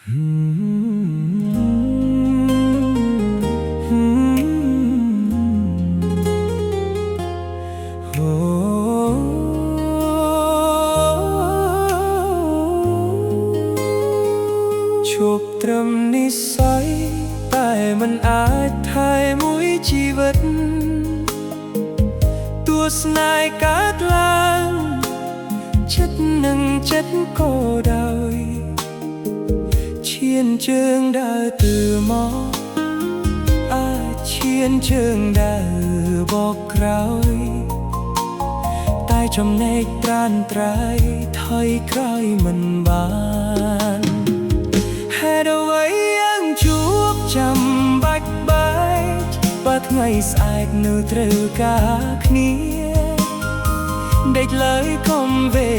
ឈប់ត្រឹមនិស្ស័យតែមិនអាចថែមួយជីវិតទស្សនាកើតឡើងចិត្តនឹងចិត្តក៏ដោយឈានជើងដើរទៅមកអាចឈានជើងដើរបកក្រោយតែចំណែកត្រានត្រៃថយក្រោយមិនបានហេតុអ្វីយើងជួបចាំបាច់បែកបើថ្ងៃស្អែកនៅត្រូវការគ្នាដេកលើកុំវេ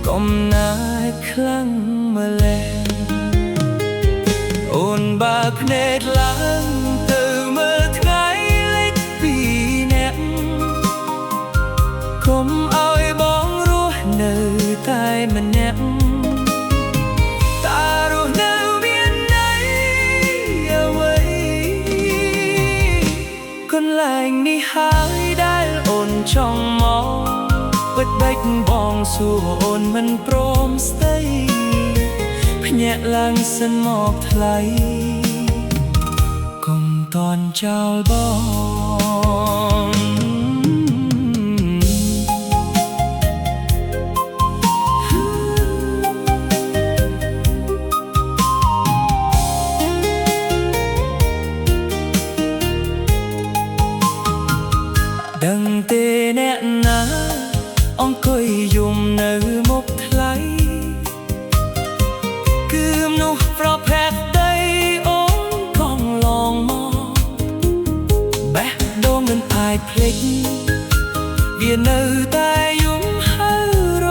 កុំណាយខ្លាំងម្ល៉េះអូនបើភ្នែកឡើងទៅមើលថ្ងៃលេចពីអ្នកកុំឲ្យបងរស់នៅតែម្នាក់តារស់នៅមានន័យអ្វីកន្លែងនេះហើយដែលអូនចង់មកពិតបេកបងសួរអូនមិនព្រមស្ដីភ្ញាក់ឡើងសិនមកថ្លៃកុំតន់ចោលបងដឹងទេអ្នកណាអង្គុយយំនៅមុខថ្លៃគឺមនុស្សប្រភេទដីអូនកងឡងមកបេះដូងមិនអាចភ្លេចវានៅតែយំហៅរ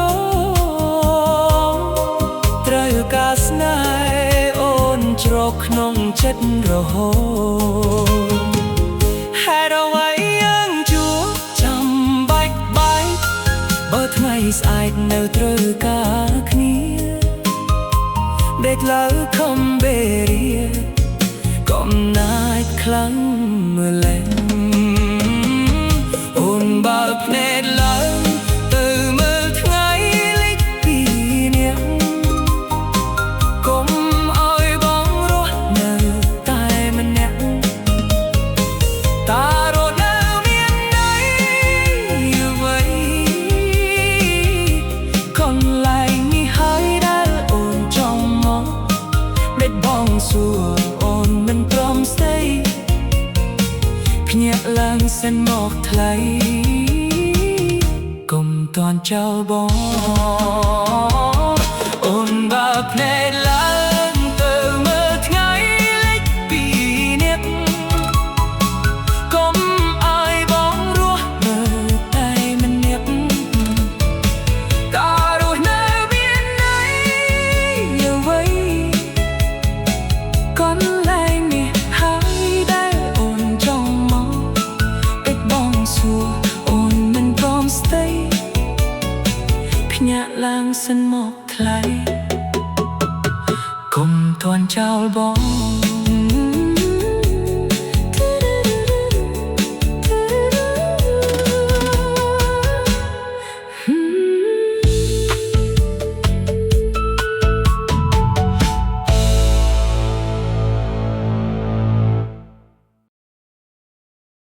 ងត្រូវការស្នេហ៍អូនជ្រកក្នុងចិត្តរហូតហេតុអ្វីបើថ្ងៃស្អែកនៅត្រូវការគ្នាដេកលើខំបេរីកុំណាយខ្លាំងម្ល៉េះអូនបើភ្នែកឡើងទៅមើលថ្ងៃលេចពីអ្នកកុំឲ្យបងរស់នៅតែម្នាក់តាសួរអូនមិនព្រមស្ដីភ្ញាក់ឡើងសិនមកថ្លៃកុំតន់ចោលបងអូនបើភ្នែកឡើងទៅមើលថ្ងៃលេចពីអ្នកកុំឲ្យបងរស់នៅតែម្នាក់តារស់នៅមានន័យអ្វីកន្លែងនេះហើយដែលអូនចង់មកពេកបងសួរអូនមិនព្រមស្ដីភ្ញាក់ឡើងសិនមកថ្លៃកុំតន់ចោលបង